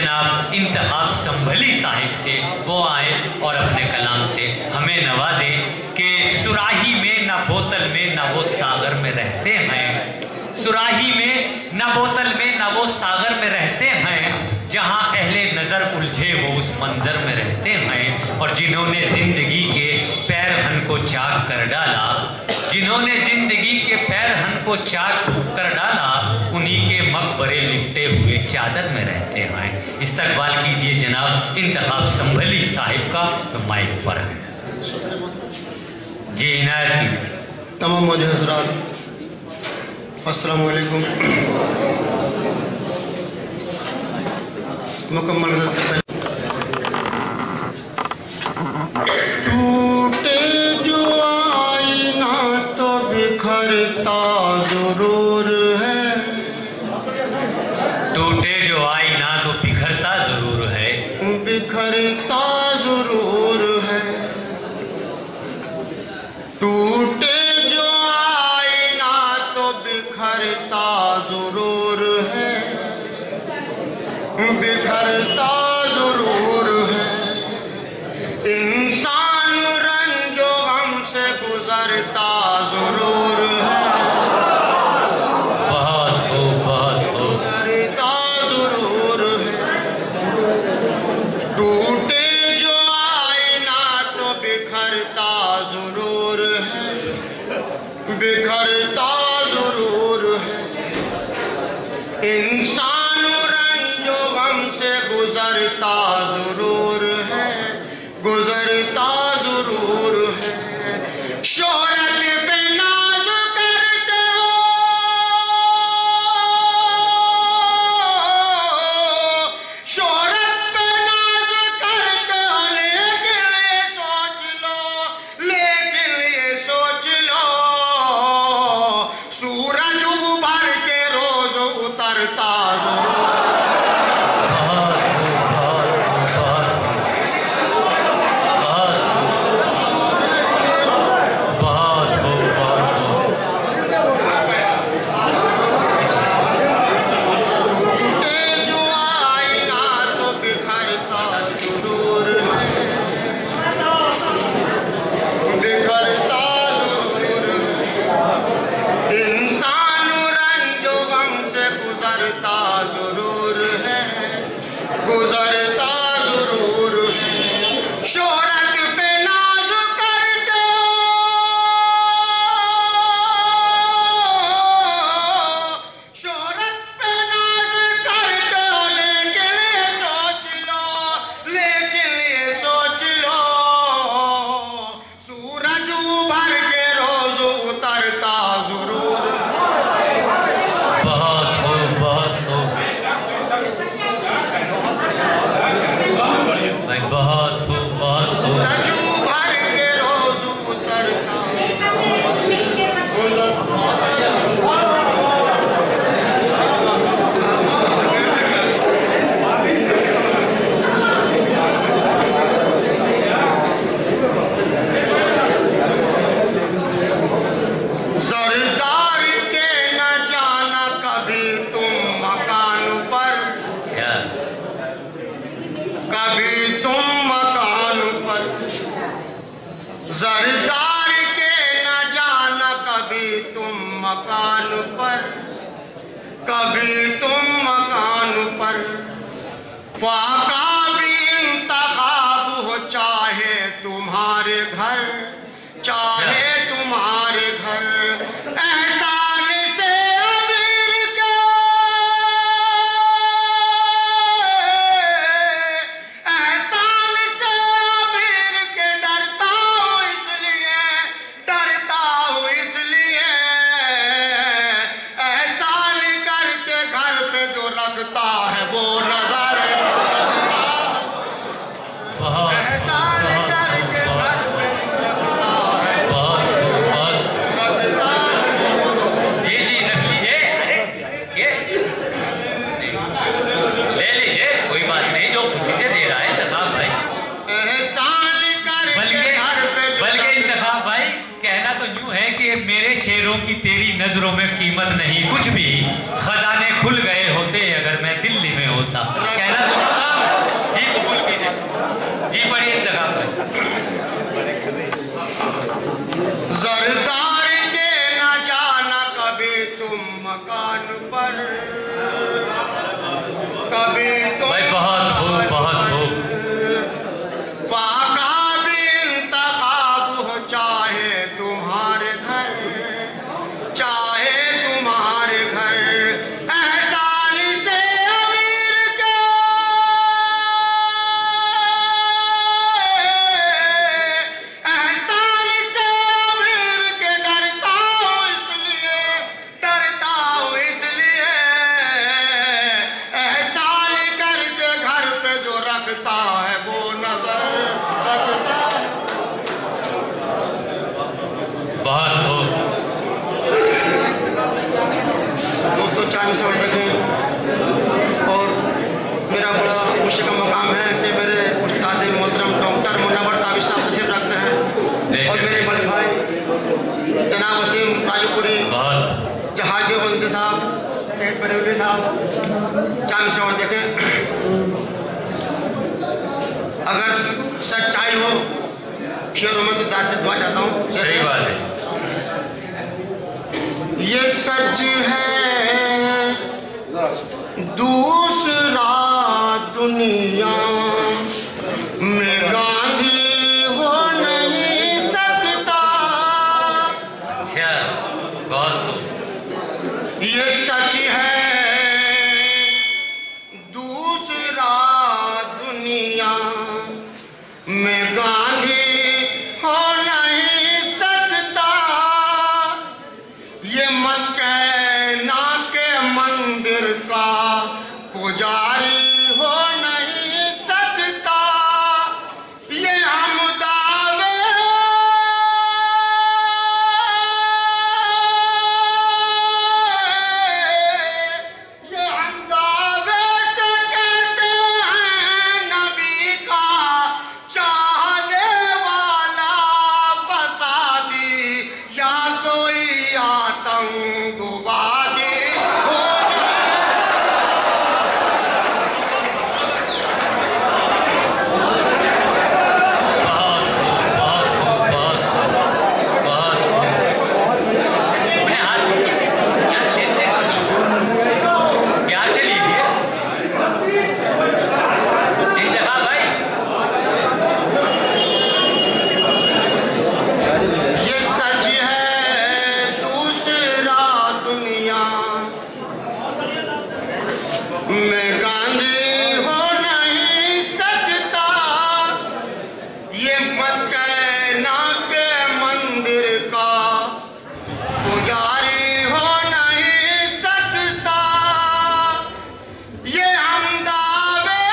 जनाब इंतखाब संभली साहिब से वो आए और अपने कलाम से हमें नवाजे कि सुराही में ना बोतल में ना वो सागर में रहते हैं, सुराही में ना बोतल में ना वो सागर में रहते हैं, जहां अहले नजर उलझे वो उस मंजर में रहते हैं। और जिन्होंने जिंदगी के पैरहन को चाक कर डाला, जिन्होंने जिंदगी के पैरहन को चाक कर डाला, उन्हीं के मकबरे लिपटे हुए चादर में रहते हैं। इस्तकबाल कीजिए जनाब इंतखाब संभली साहिब का, तो माइक पर है जी। इनायत की तमाम मौजूद हज़रात अस्सलामु अलैकुम। मुकम्मल टूटे जो आईना तो बिखरता जरूर है, टूटे जो आईना तो बिखरता जरूर है, बिखरता जरूर है। टूटे जो आईना तो बिखरता जरूर है, बिखरता जरूर है। इंसान रंजो गम से गुजरता जरूर है, बहुत खूब बहुत खूब, गुजरता जरूर है। टूटे जो आईना तो बिखरता जरूर है, बिखरता जरूर है। इंसान रंजो गम से गुजरता जरूर है, गुजरता जरूर है। शोहरत पे नाज करते हो, शोहरत पे नाज करते हो, लेकिन ये सोच लो, लेकिन ये सोच लो, सूरज उभर के रोज उतरता मकान पर, कभी तुम मकान पर। फाका भी इंतखाब हो, चाहे तुम्हारे घर, चाहे तुम्हारे घर। एहसान से अमीर के, एहसान से अमीर के डरता हूँ इसलिए, डरता हूँ इसलिए। एहसान करके घर पे जो लगता है वो नजर, की तेरी नजरों में कीमत नहीं कुछ भी। खजाने खुल गए होते अगर मैं दिल्ली में होता होता। कहना तो मकाम ही कबूल कीजिए। जी पढ़िए इंतखाब में। जरदार के न जाना कभी तुम मकान पर, कभी तुम भाई बहुत खूब, बहुत खूब। पाका भी इंतखाब हो, चाहे तुम्हारे घर, चाहे तुम्हारे घर। एहसान से अमीर के, एहसान से अमीर के डरता हूँ इसलिए, डरता हूँ इसलिए। एहसान करके घर पे जो रखता है वो नजर रखता है। बहुत खूब। दोस्तों 40 वर्ष तक हैं और मेरा बड़ा खुशी का मकाम है कि मेरे उस्ताद मोहतरम डॉक्टर मुनव्वर ताबिश साहब तशरीफ रखते हैं और मेरे बड़े भाई जनाब वसीम राजपुरी, जहाज देवबंदी साहब, सैयद बरेलवी साहब 40 वर्ष देखें। अगर सच्चाई हो शेरों में तो दुआ चाहता हूँ। सही बात है। ये सच है दूसरा दुनिया में गांधी हो नहीं सकता। अच्छा, बहुत खूब। ये सच है दूसरा दुनिया में गांधी हो नहीं सकता। ये मत कहना के मंदिर का पुजारी हो नहीं सकता। ये हम दावे, ये हम दावे से कहते हैं नबी का चाहने वाला फसादी या कोई आतंकवादी हो ये सच है दूसरा दुनिया में गांधी हो नहीं सकता। ये मत कहना के मंदिर का पुजारी हो नहीं सकता। ये हम दावे,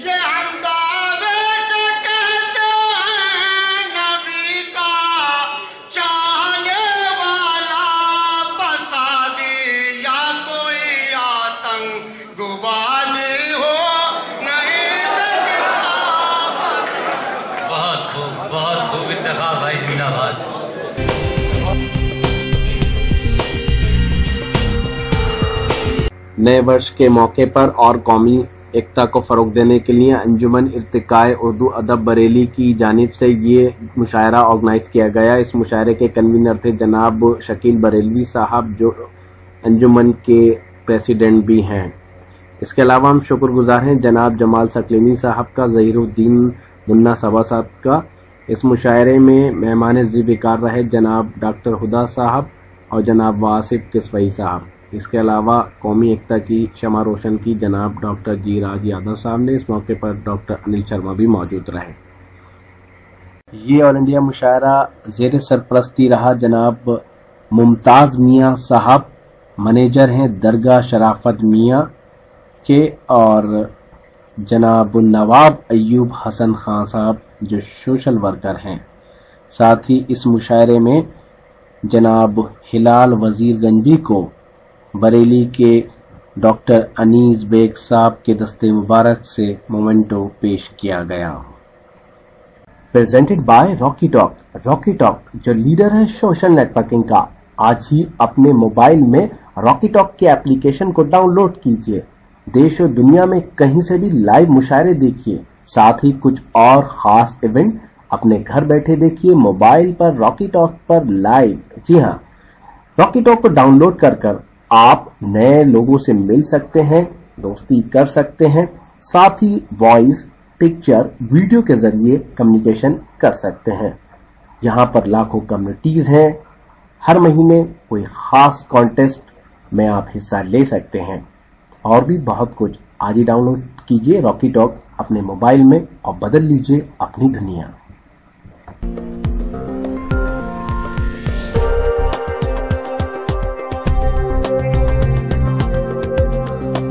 ये हम दावे से कहते हैं नबी का चाहने वाला फसादी या कोई आतंकवादी हो नहीं सकता। बहुत खूब इंतखाब भाई, जिंदाबाद। नए वर्ष के मौके पर और कौमी एकता को फरोग देने के लिए अंजुमन इर्तिकाए उर्दू अदब बरेली की जानिब से ये मुशायरा ऑर्गेनाइज किया गया। इस मुशायरे के कन्वीनर थे जनाब शकील बरेलवी साहब, जो अंजुमन के प्रेसिडेंट भी हैं। इसके अलावा हम शुक्रगुजार हैं जनाब जमाल सकलेनी साहब का, ज़हीरुद्दीन मुन्ना सबा साहब का। इस मुशायरे में मेहमान ज़िक्र रहे जनाब डॉक्टर हुदा साहब और जनाब वासिफ किस्वई साहब। इसके अलावा कौमी एकता की शमा रोशन की जनाब डॉक्टर जी राज यादव साहब ने। इस मौके पर डॉक्टर अनिल शर्मा भी मौजूद रहे। ये ऑल इंडिया मुशायरा ज़ेर सरपरस्ती रहा जनाब मुमताज़ मियाँ साहब, मैनेजर हैं दरगाह शराफत मियाँ के, और जनाब नवाब अयूब हसन खान साहब जो सोशल वर्कर हैं। साथ ही इस मुशायरे में जनाब हिलाल वजीरगंजी को बरेली के डॉक्टर अनीस बेग साहब के दस्ते मुबारक से मोमेंटो पेश किया गया। Presented by Rocky talk. Rocky talk जो लीडर है सोशल नेटवर्किंग का, आज ही अपने मोबाइल में रॉकी टॉक के एप्लीकेशन को डाउनलोड कीजिए। देश और दुनिया में कहीं से भी लाइव मुशायरे देखिए, साथ ही कुछ और खास इवेंट अपने घर बैठे देखिए मोबाइल पर रॉकी टॉक पर लाइव। जी हाँ, रॉकी टॉक को डाउनलोड कर आप नए लोगों से मिल सकते हैं, दोस्ती कर सकते हैं, साथ ही वॉइस, पिक्चर, वीडियो के जरिए कम्युनिकेशन कर सकते हैं। यहाँ पर लाखों कम्युनिटीज हैं, हर महीने कोई खास कॉन्टेस्ट में आप हिस्सा ले सकते हैं और भी बहुत कुछ। आज ही डाउनलोड कीजिए रॉकी टॉक अपने मोबाइल में और बदल लीजिए अपनी दुनिया।